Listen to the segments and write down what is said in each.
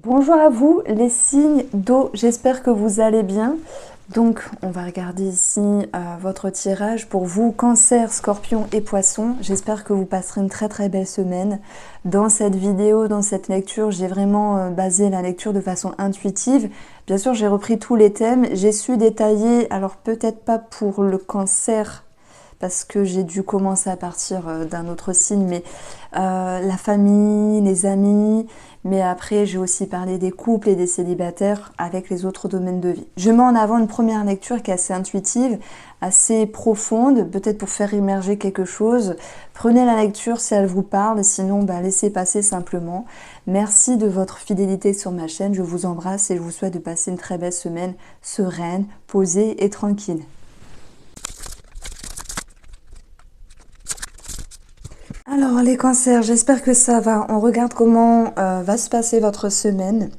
Bonjour à vous les signes d'eau, j'espère que vous allez bien. Donc on va regarder ici votre tirage pour vous, Cancer, Scorpion et Poisson. J'espère que vous passerez une très belle semaine. Dans cette vidéo, dans cette lecture, j'ai vraiment basé la lecture de façon intuitive. Bien sûr, j'ai repris tous les thèmes, j'ai su détailler, alors peut-être pas pour le Cancer, parce que j'ai dû commencer à partir d'un autre signe, mais la famille, les amis, mais après j'ai aussi parlé des couples et des célibataires avec les autres domaines de vie. Je mets en avant une première lecture qui est assez intuitive, assez profonde, peut-être pour faire émerger quelque chose. Prenez la lecture si elle vous parle, sinon laissez passer simplement. Merci de votre fidélité sur ma chaîne, je vous embrasse et je vous souhaite de passer une très belle semaine sereine, posée et tranquille. Alors les cancers, j'espère que ça va. On regarde comment va se passer votre semaine.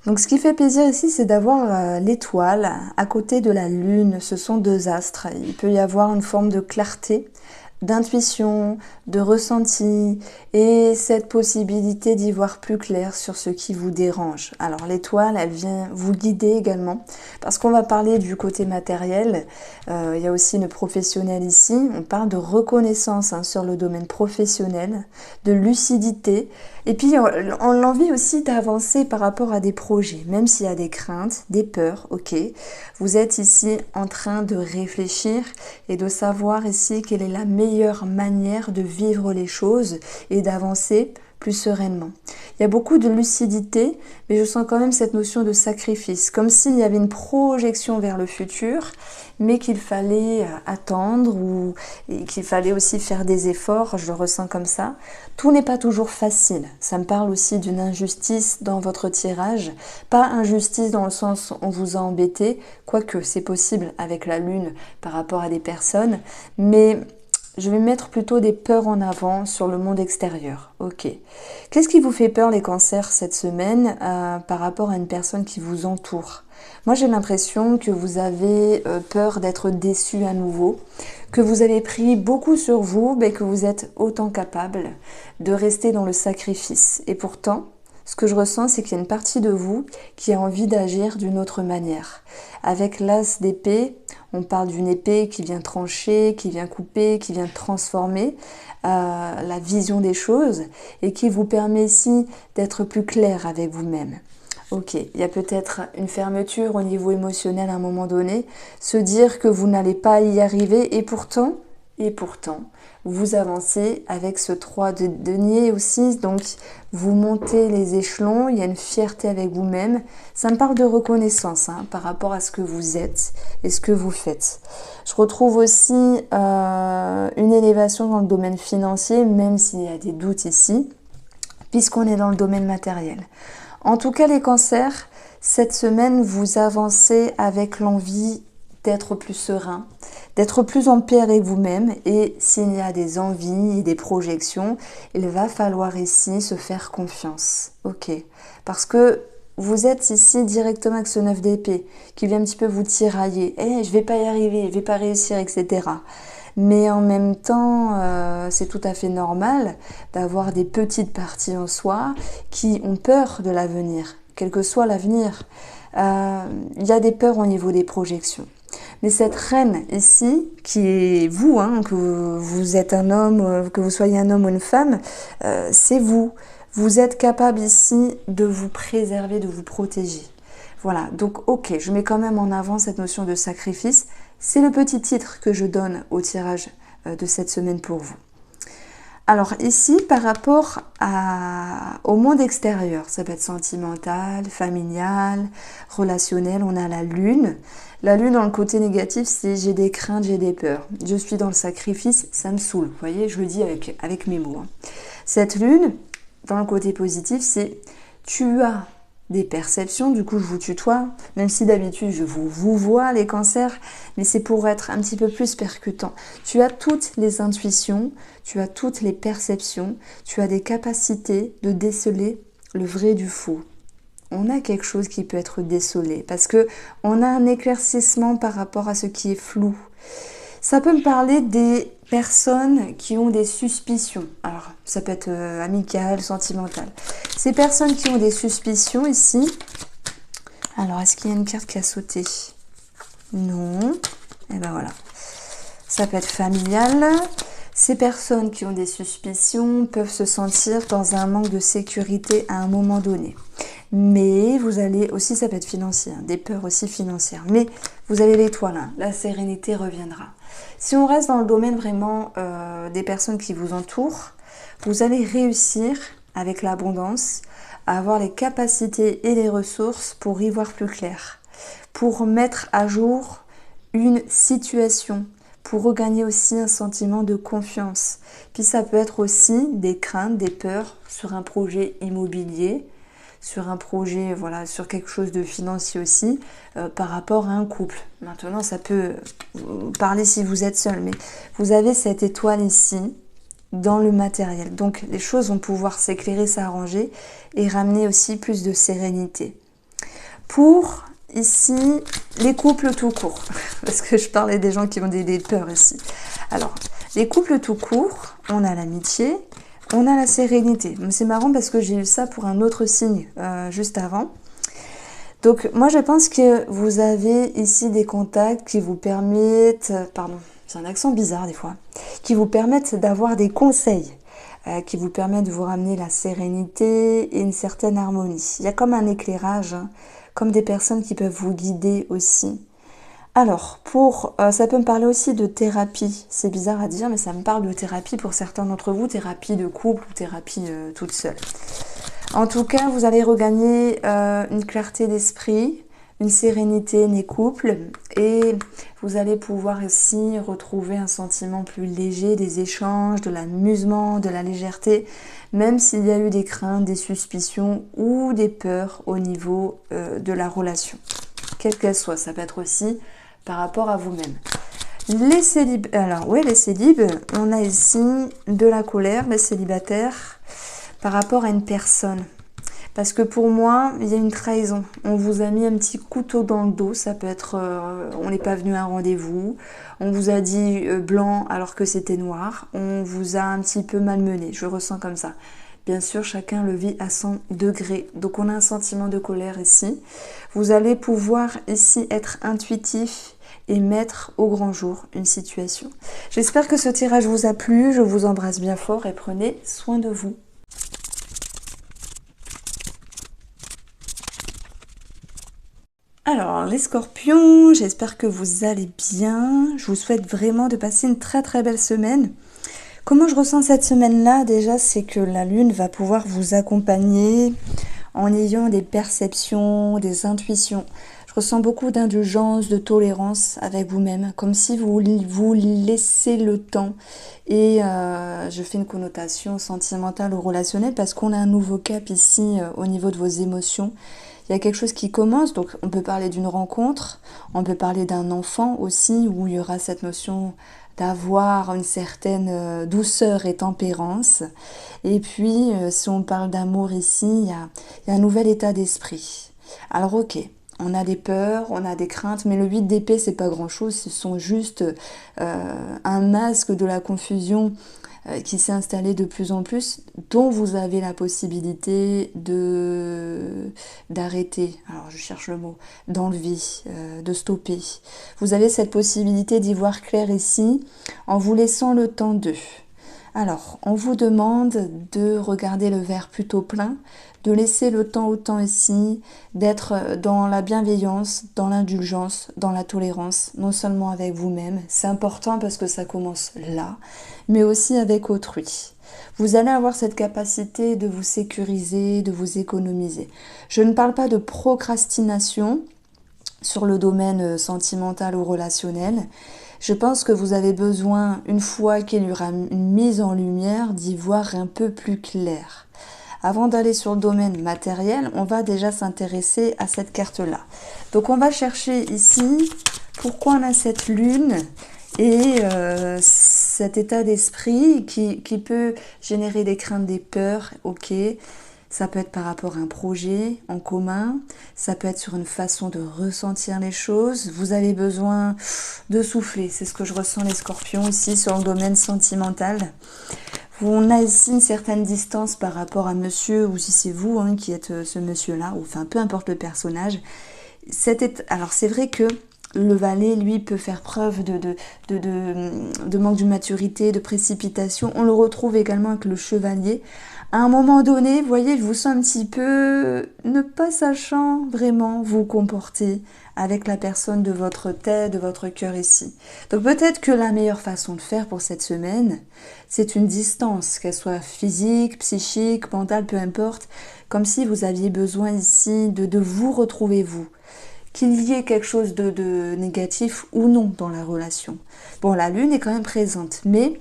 Donc ce qui fait plaisir ici, c'est d'avoir l'étoile à côté de la lune. Ce sont deux astres. Il peut y avoir une forme de clarté, d'intuition, de ressenti et cette possibilité d'y voir plus clair sur ce qui vous dérange. Alors l'étoile, elle vient vous guider également parce qu'on va parler du côté matériel. Il y a aussi le professionnel ici. On parle de reconnaissance sur le domaine professionnel, de lucidité et puis on l'envie aussi d'avancer par rapport à des projets, même s'il y a des craintes, des peurs, ok. Vous êtes ici en train de réfléchir et de savoir ici quelle est la meilleure manière de vivre les choses et d'avancer plus sereinement. Il y a beaucoup de lucidité, mais je sens quand même cette notion de sacrifice, comme s'il y avait une projection vers le futur, mais qu'il fallait attendre ou qu'il fallait aussi faire des efforts, je le ressens comme ça. Tout n'est pas toujours facile. Ça me parle aussi d'une injustice dans votre tirage. Pas injustice dans le sens où on vous a embêté, quoique c'est possible avec la lune par rapport à des personnes, mais je vais mettre plutôt des peurs en avant sur le monde extérieur. Ok. Qu'est-ce qui vous fait peur les cancers cette semaine par rapport à une personne qui vous entoure? Moi j'ai l'impression que vous avez peur d'être déçu à nouveau, que vous avez pris beaucoup sur vous, mais que vous êtes autant capable de rester dans le sacrifice. Et pourtant, ce que je ressens, c'est qu'il y a une partie de vous qui a envie d'agir d'une autre manière. Avec l'as d'épée, on parle d'une épée qui vient trancher, qui vient couper, qui vient transformer la vision des choses et qui vous permet ici d'être plus clair avec vous-même. Ok, il y a peut-être une fermeture au niveau émotionnel à un moment donné, se dire que vous n'allez pas y arriver et pourtant, vous avancez avec ce 3 de denier aussi, donc vous montez les échelons, il y a une fierté avec vous-même. Ça me parle de reconnaissance par rapport à ce que vous êtes et ce que vous faites. Je retrouve aussi une élévation dans le domaine financier, même s'il y a des doutes ici, puisqu'on est dans le domaine matériel. En tout cas, les cancers, cette semaine, vous avancez avec l'envie d'être plus serein, d'être plus en paix avec vous-même. Et s'il y a des envies et des projections, il va falloir ici se faire confiance. Ok, parce que vous êtes ici directement avec ce 9 d'épée qui vient un petit peu vous tirailler. Je vais pas y arriver, je vais pas réussir, etc. Mais en même temps, c'est tout à fait normal d'avoir des petites parties en soi qui ont peur de l'avenir, quel que soit l'avenir. Il y a des peurs au niveau des projections. Mais cette reine ici, qui est vous, que vous êtes un homme, que vous soyez un homme ou une femme, c'est vous. Vous êtes capable ici de vous préserver, de vous protéger. Voilà, donc ok, je mets quand même en avant cette notion de sacrifice. C'est le petit titre que je donne au tirage de cette semaine pour vous. Alors ici, par rapport au monde extérieur, ça peut être sentimental, familial, relationnel, on a la lune. La lune, dans le côté négatif, c'est j'ai des craintes, j'ai des peurs. Je suis dans le sacrifice, ça me saoule. Vous voyez, je le dis avec mes mots. Cette lune, dans le côté positif, c'est tu as des perceptions, du coup je vous tutoie, même si d'habitude je vous vois les cancers, mais c'est pour être un petit peu plus percutant. Tu as toutes les intuitions, tu as toutes les perceptions, tu as des capacités de déceler le vrai du faux. On a quelque chose qui peut être décelé, parce que on a un éclaircissement par rapport à ce qui est flou. Ça peut me parler des personnes qui ont des suspicions. Alors, ça peut être amical, sentimental. Ces personnes qui ont des suspicions ici. Alors, est-ce qu'il y a une carte qui a sauté? Non. Et ben voilà. Ça peut être familial. Ces personnes qui ont des suspicions peuvent se sentir dans un manque de sécurité à un moment donné. Mais vous allez aussi, ça peut être financier, des peurs aussi financières. Mais vous avez l'étoile, hein, la sérénité reviendra. Si on reste dans le domaine vraiment des personnes qui vous entourent, vous allez réussir avec l'abondance à avoir les capacités et les ressources pour y voir plus clair, pour mettre à jour une situation, pour regagner aussi un sentiment de confiance. Puis ça peut être aussi des craintes, des peurs sur un projet immobilier, sur un projet, voilà, sur quelque chose de financier aussi, par rapport à un couple. Maintenant, ça peut parler si vous êtes seul, mais vous avez cette étoile ici, dans le matériel. Donc, les choses vont pouvoir s'éclairer, s'arranger et ramener aussi plus de sérénité. Pour, ici, les couples tout court, parce que je parlais des gens qui ont des peurs ici. Alors, les couples tout court, on a l'amitié, on a la sérénité. C'est marrant parce que j'ai eu ça pour un autre signe juste avant. Donc moi je pense que vous avez ici des contacts qui vous permettent, pardon, c'est un accent bizarre des fois, qui vous permettent d'avoir des conseils, qui vous permettent de vous ramener la sérénité et une certaine harmonie. Il y a comme un éclairage, hein, comme des personnes qui peuvent vous guider aussi. Alors, ça peut me parler aussi de thérapie. C'est bizarre à dire, mais ça me parle de thérapie pour certains d'entre vous, thérapie de couple ou thérapie toute seule. En tout cas, vous allez regagner une clarté d'esprit, une sérénité des couples et vous allez pouvoir aussi retrouver un sentiment plus léger, des échanges, de l'amusement, de la légèreté, même s'il y a eu des craintes, des suspicions ou des peurs au niveau de la relation. Quelle qu'elle soit, ça peut être aussi par rapport à vous-même. Les célibes, alors oui, les célibes, on a ici de la colère, les célibataires, par rapport à une personne. Parce que pour moi, il y a une trahison. On vous a mis un petit couteau dans le dos, ça peut être, on n'est pas venu à un rendez-vous, on vous a dit blanc alors que c'était noir, on vous a un petit peu malmené, je ressens comme ça. Bien sûr, chacun le vit à son degré. Donc, on a un sentiment de colère ici. Vous allez pouvoir ici être intuitif et mettre au grand jour une situation. J'espère que ce tirage vous a plu. Je vous embrasse bien fort et prenez soin de vous. Alors, les scorpions, j'espère que vous allez bien. Je vous souhaite vraiment de passer une très très belle semaine. Comment je ressens cette semaine-là? Déjà, c'est que la Lune va pouvoir vous accompagner en ayant des perceptions, des intuitions. Je ressens beaucoup d'indulgence, de tolérance avec vous-même, comme si vous laissez le temps. Et je fais une connotation sentimentale ou relationnelle parce qu'on a un nouveau cap ici au niveau de vos émotions. Il y a quelque chose qui commence, donc on peut parler d'une rencontre, on peut parler d'un enfant aussi, où il y aura cette notion d'avoir une certaine douceur et tempérance. Et puis, si on parle d'amour ici, il y a un nouvel état d'esprit. Alors ok, on a des peurs, on a des craintes, mais le 8 d'épée, c'est pas grand-chose, ce sont juste un masque de la confusion qui s'est installé de plus en plus, dont vous avez la possibilité d'arrêter, alors je cherche le mot, d'enlever, de stopper. Vous avez cette possibilité d'y voir clair ici, en vous laissant le temps d'eux. Alors, on vous demande de regarder le verre plutôt plein, de laisser le temps au temps ici, d'être dans la bienveillance, dans l'indulgence, dans la tolérance, non seulement avec vous-même, c'est important parce que ça commence là, mais aussi avec autrui. Vous allez avoir cette capacité de vous sécuriser, de vous économiser. Je ne parle pas de procrastination sur le domaine sentimental ou relationnel. Je pense que vous avez besoin, une fois qu'il y aura une mise en lumière, d'y voir un peu plus clair. Avant d'aller sur le domaine matériel, on va déjà s'intéresser à cette carte-là. Donc on va chercher ici pourquoi on a cette lune et cet état d'esprit qui peut générer des craintes, des peurs, ok. Ça peut être par rapport à un projet en commun, ça peut être sur une façon de ressentir les choses. Vous avez besoin de souffler, c'est ce que je ressens les scorpions ici sur le domaine sentimental. On a ici une certaine distance par rapport à monsieur, ou si c'est vous qui êtes ce monsieur-là, ou enfin peu importe le personnage. Alors c'est vrai que le valet, lui, peut faire preuve de manque de maturité, de précipitation. On le retrouve également avec le chevalier. À un moment donné, vous voyez, je vous sens un petit peu ne pas sachant vraiment vous comporter avec la personne de votre tête, de votre cœur ici. Donc peut-être que la meilleure façon de faire pour cette semaine, c'est une distance, qu'elle soit physique, psychique, mentale, peu importe, comme si vous aviez besoin ici de vous retrouver vous. Qu'il y ait quelque chose de négatif ou non dans la relation. Bon, la lune est quand même présente, mais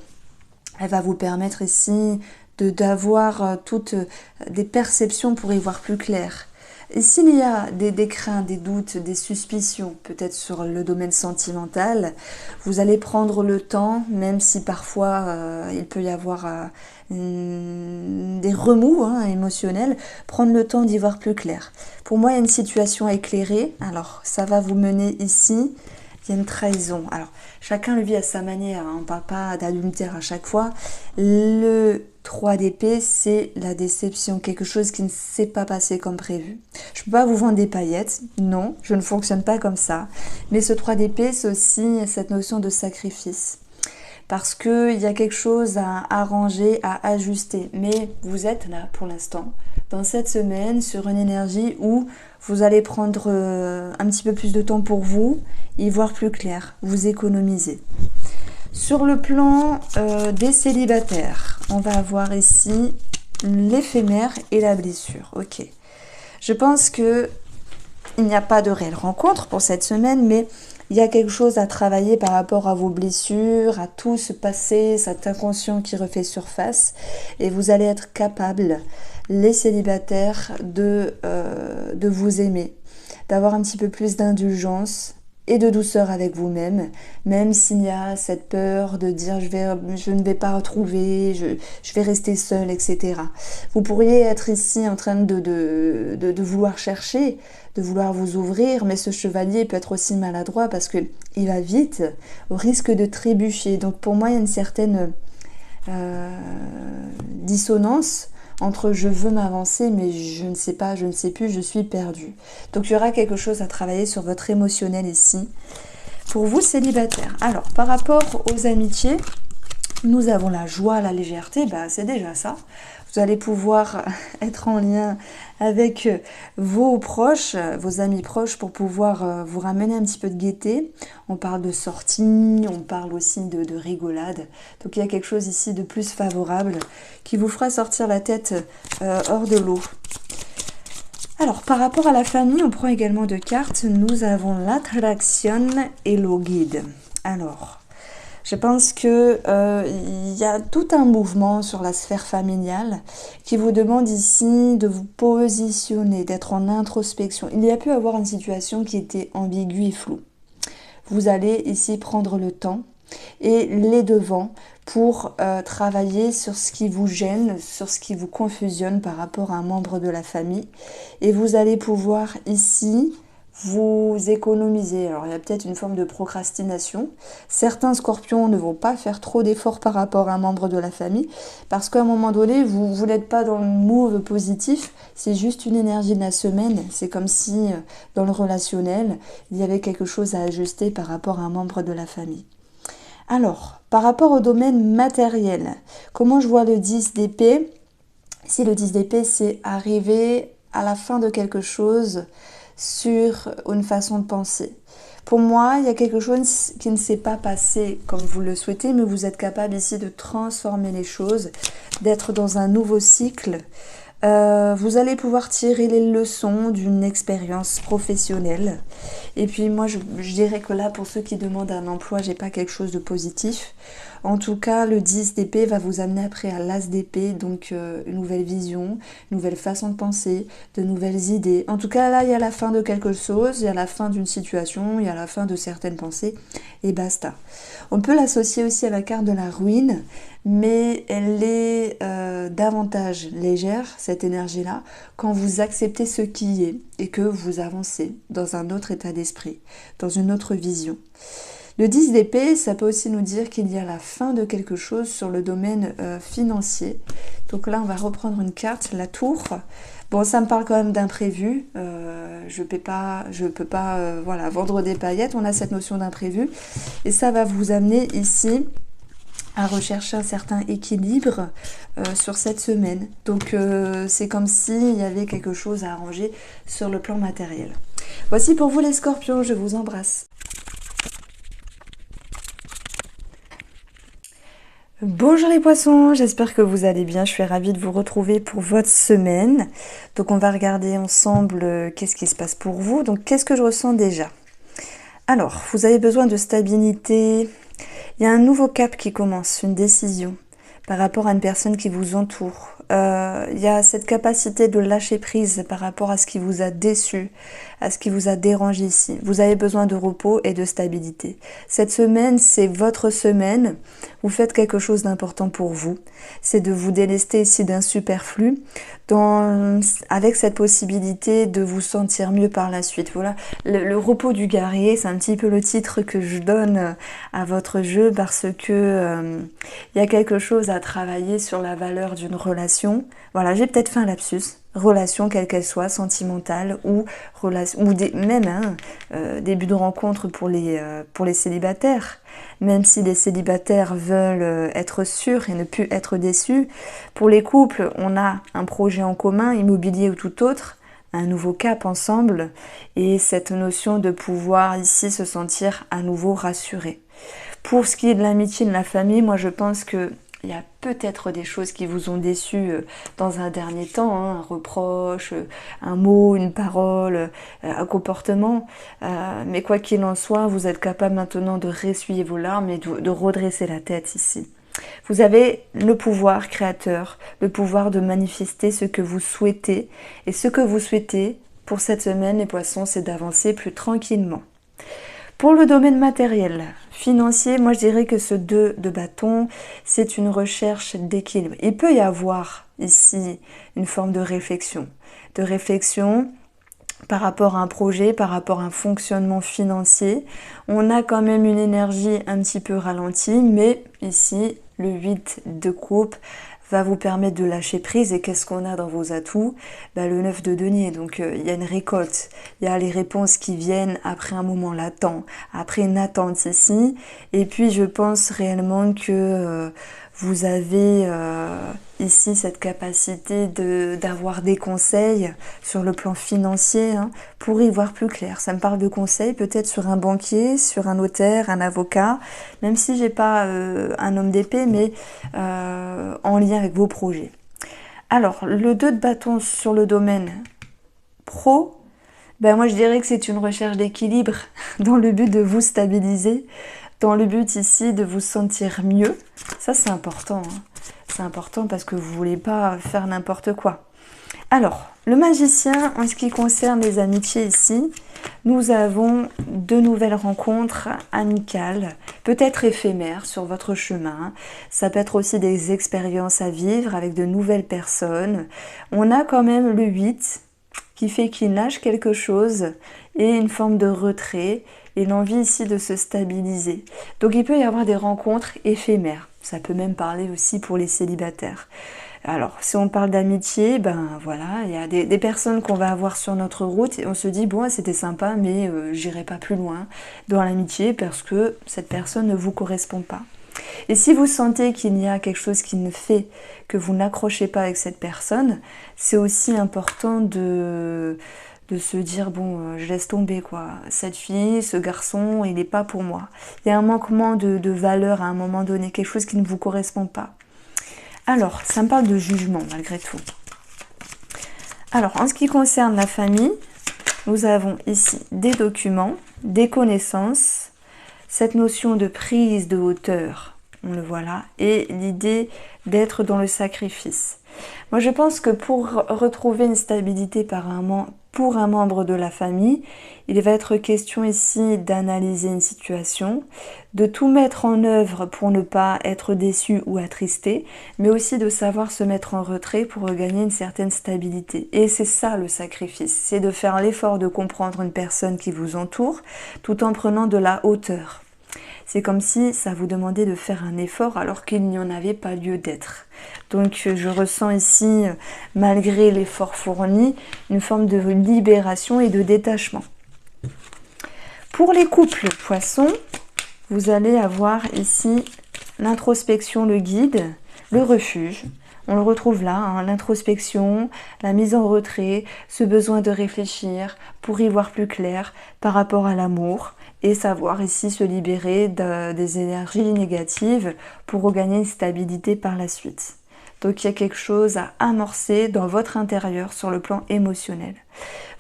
elle va vous permettre ici d'avoir toutes des perceptions pour y voir plus clair. Et s'il y a des craintes, des doutes, des suspicions, peut-être sur le domaine sentimental, vous allez prendre le temps, même si parfois il peut y avoir des remous émotionnels, prendre le temps d'y voir plus clair. Pour moi, il y a une situation éclairée, alors ça va vous mener ici. Il y a une trahison. Alors, chacun le vit à sa manière. On ne parle pas d'adultère à chaque fois. Le 3 d'épée, c'est la déception. Quelque chose qui ne s'est pas passé comme prévu. Je ne peux pas vous vendre des paillettes. Non, je ne fonctionne pas comme ça. Mais ce 3 d'épée, c'est aussi cette notion de sacrifice. Parce qu'il y a quelque chose à arranger, à ajuster. Mais vous êtes là, pour l'instant, dans cette semaine, sur une énergie où vous allez prendre un petit peu plus de temps pour vous, y voir plus clair, vous économiser. Sur le plan des célibataires, on va avoir ici l'éphémère et la blessure. Ok. Je pense que il n'y a pas de réelle rencontre pour cette semaine, mais il y a quelque chose à travailler par rapport à vos blessures, à tout ce passé, cet inconscient qui refait surface. Et vous allez être capable, les célibataires, de vous aimer, d'avoir un petit peu plus d'indulgence et de douceur avec vous-même, même s'il y a cette peur de dire je ne vais pas retrouver, je vais rester seule, etc. Vous pourriez être ici en train de vouloir chercher, de vouloir vous ouvrir, mais ce chevalier peut être aussi maladroit parce qu'il va vite, au risque de trébucher. Donc pour moi, il y a une certaine dissonance entre je veux m'avancer, mais je ne sais pas, je ne sais plus, je suis perdue. Donc il y aura quelque chose à travailler sur votre émotionnel ici. Pour vous, célibataires. Alors, par rapport aux amitiés, nous avons la joie, la légèreté, c'est déjà ça. Vous allez pouvoir être en lien avec vos proches, vos amis proches pour pouvoir vous ramener un petit peu de gaieté. On parle de sortie, on parle aussi de rigolade. Donc il y a quelque chose ici de plus favorable qui vous fera sortir la tête hors de l'eau. Alors, par rapport à la famille, on prend également deux cartes. Nous avons l'attraction et le guide. Alors, je pense que il y a tout un mouvement sur la sphère familiale qui vous demande ici de vous positionner, d'être en introspection. Il y a pu avoir une situation qui était ambiguë et floue. Vous allez ici prendre le temps et les devants pour travailler sur ce qui vous gêne, sur ce qui vous confusionne par rapport à un membre de la famille. Et vous allez pouvoir ici vous économiser. Alors il y a peut-être une forme de procrastination. Certains scorpions ne vont pas faire trop d'efforts par rapport à un membre de la famille parce qu'à un moment donné, vous n'êtes pas dans le move positif, c'est juste une énergie de la semaine. C'est comme si dans le relationnel, il y avait quelque chose à ajuster par rapport à un membre de la famille. Alors, par rapport au domaine matériel, comment je vois le 10 d'épée? Si le 10 d'épée, c'est arriver à la fin de quelque chose sur une façon de penser. Pour moi, il y a quelque chose qui ne s'est pas passé comme vous le souhaitez, mais vous êtes capable ici de transformer les choses, d'être dans un nouveau cycle. Vous allez pouvoir tirer les leçons d'une expérience professionnelle. Et puis moi, je dirais que là, pour ceux qui demandent un emploi, j'ai pas quelque chose de positif. En tout cas, le 10 d'épée va vous amener après à l'as d'épée, donc une nouvelle vision, une nouvelle façon de penser, de nouvelles idées. En tout cas, là, il y a la fin de quelque chose, il y a la fin d'une situation, il y a la fin de certaines pensées, et basta. On peut l'associer aussi à la carte de la ruine, mais elle est davantage légère, cette énergie-là, quand vous acceptez ce qui est et que vous avancez dans un autre état d'esprit, dans une autre vision. Le 10 d'épée, ça peut aussi nous dire qu'il y a la fin de quelque chose sur le domaine financier. Donc là, on va reprendre une carte, la tour. Bon, ça me parle quand même d'imprévu. Je peux pas voilà, vendre des paillettes. On a cette notion d'imprévu. Et ça va vous amener ici à rechercher un certain équilibre sur cette semaine. Donc c'est comme s'il y avait quelque chose à arranger sur le plan matériel. Voici pour vous les scorpions, je vous embrasse. Bonjour les poissons, j'espère que vous allez bien, je suis ravie de vous retrouver pour votre semaine. Donc on va regarder ensemble qu'est-ce qui se passe pour vous. Donc qu'est-ce que je ressens déjà? Alors, vous avez besoin de stabilité. Il y a un nouveau cap qui commence, une décision par rapport à une personne qui vous entoure. Il y a cette capacité de lâcher prise par rapport à ce qui vous a déçu, à ce qui vous a dérangé ici. Vous avez besoin de repos et de stabilité. Cette semaine, c'est votre semaine. Vous faites quelque chose d'important pour vous. C'est de vous délester ici d'un superflu avec cette possibilité de vous sentir mieux par la suite. Voilà, le repos du guerrier, c'est un petit peu le titre que je donne à votre jeu parce que il y a quelque chose à travailler sur la valeur d'une relation. Voilà, j'ai peut-être fait un lapsus. Relation, quelle qu'elle soit, sentimentale ou même début de rencontre pour les célibataires. Même si les célibataires veulent être sûrs et ne plus être déçus, pour les couples, on a un projet en commun, immobilier ou tout autre, un nouveau cap ensemble, et cette notion de pouvoir ici se sentir à nouveau rassuré. Pour ce qui est de l'amitié, de la famille, moi je pense que il y a peut-être des choses qui vous ont déçu dans un dernier temps, hein, un reproche, un mot, une parole, un comportement. Mais quoi qu'il en soit, vous êtes capable maintenant de ressuyer vos larmes et de redresser la tête ici. Vous avez le pouvoir créateur, le pouvoir de manifester ce que vous souhaitez. Et ce que vous souhaitez pour cette semaine, les poissons, c'est d'avancer plus tranquillement. Pour le domaine matériel, financier, moi je dirais que ce 2 de bâton, c'est une recherche d'équilibre. Il peut y avoir ici une forme de réflexion par rapport à un projet, par rapport à un fonctionnement financier. On a quand même une énergie un petit peu ralentie, mais ici, le 8 de coupe va vous permettre de lâcher prise. Et qu'est-ce qu'on a dans vos atouts? Le 9 de denier, donc il y a une récolte, il y a les réponses qui viennent après un moment latent, après une attente ici, et puis je pense réellement que vous avez ici cette capacité d'avoir des conseils sur le plan financier pour y voir plus clair. Ça me parle de conseils peut-être sur un banquier, sur un notaire, un avocat, même si j'ai pas un homme d'épée, mais en lien avec vos projets. Alors, le 2 de bâton sur le domaine pro, moi je dirais que c'est une recherche d'équilibre dans le but de vous stabiliser, dans le but ici de vous sentir mieux. Ça c'est important, c'est important parce que vous ne voulez pas faire n'importe quoi. Alors, le magicien, en ce qui concerne les amitiés ici, nous avons de nouvelles rencontres amicales, peut-être éphémères sur votre chemin. Ça peut être aussi des expériences à vivre avec de nouvelles personnes. On a quand même le 8 qui fait qu'il lâche quelque chose et une forme de retrait et l'envie ici de se stabiliser. Donc il peut y avoir des rencontres éphémères. Ça peut même parler aussi pour les célibataires. Alors, si on parle d'amitié, voilà, il y a des personnes qu'on va avoir sur notre route et on se dit, bon, c'était sympa, mais j'irai pas plus loin dans l'amitié parce que cette personne ne vous correspond pas. Et si vous sentez qu'il y a quelque chose qui ne fait que vous n'accrochez pas avec cette personne, c'est aussi important de se dire, bon, je laisse tomber, quoi. Cette fille, ce garçon, il n'est pas pour moi. Il y a un manquement de valeur à un moment donné, quelque chose qui ne vous correspond pas. Alors, ça me parle de jugement, malgré tout. Alors, en ce qui concerne la famille, nous avons ici des documents, des connaissances, cette notion de prise de hauteur on le voit là, et l'idée d'être dans le sacrifice. Moi, je pense que pour retrouver une stabilité pour un membre de la famille, il va être question ici d'analyser une situation, de tout mettre en œuvre pour ne pas être déçu ou attristé, mais aussi de savoir se mettre en retrait pour regagner une certaine stabilité. Et c'est ça le sacrifice, c'est de faire l'effort de comprendre une personne qui vous entoure tout en prenant de la hauteur. C'est comme si ça vous demandait de faire un effort alors qu'il n'y en avait pas lieu d'être. Donc je ressens ici, malgré l'effort fourni, une forme de libération et de détachement. Pour les couples poissons, vous allez avoir ici l'introspection, le guide, le refuge. On le retrouve là, hein, l'introspection, la mise en retrait, ce besoin de réfléchir pour y voir plus clair par rapport à l'amour et savoir ici se libérer des énergies négatives pour regagner une stabilité par la suite. Donc il y a quelque chose à amorcer dans votre intérieur sur le plan émotionnel.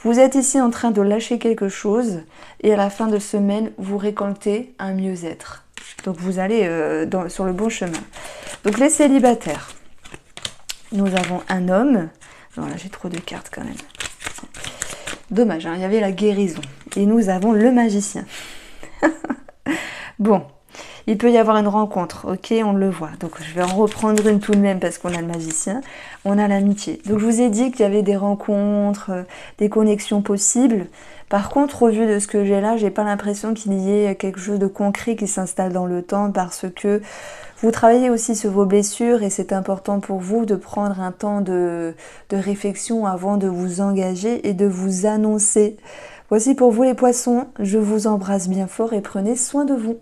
Vous êtes ici en train de lâcher quelque chose et à la fin de semaine, vous récoltez un mieux-être. Donc vous allez sur le bon chemin. Donc les célibataires. Nous avons un homme. Voilà, j'ai trop de cartes quand même. Dommage, hein, il y avait la guérison. Et nous avons le magicien. Bon, il peut y avoir une rencontre, ok, on le voit. Donc je vais en reprendre une tout de même parce qu'on a le magicien. On a l'amitié. Donc je vous ai dit qu'il y avait des rencontres, des connexions possibles. Par contre, au vu de ce que j'ai là, j'ai pas l'impression qu'il y ait quelque chose de concret qui s'installe dans le temps parce que vous travaillez aussi sur vos blessures et c'est important pour vous de prendre un temps de réflexion avant de vous engager et de vous annoncer. Voici pour vous les poissons, je vous embrasse bien fort et prenez soin de vous.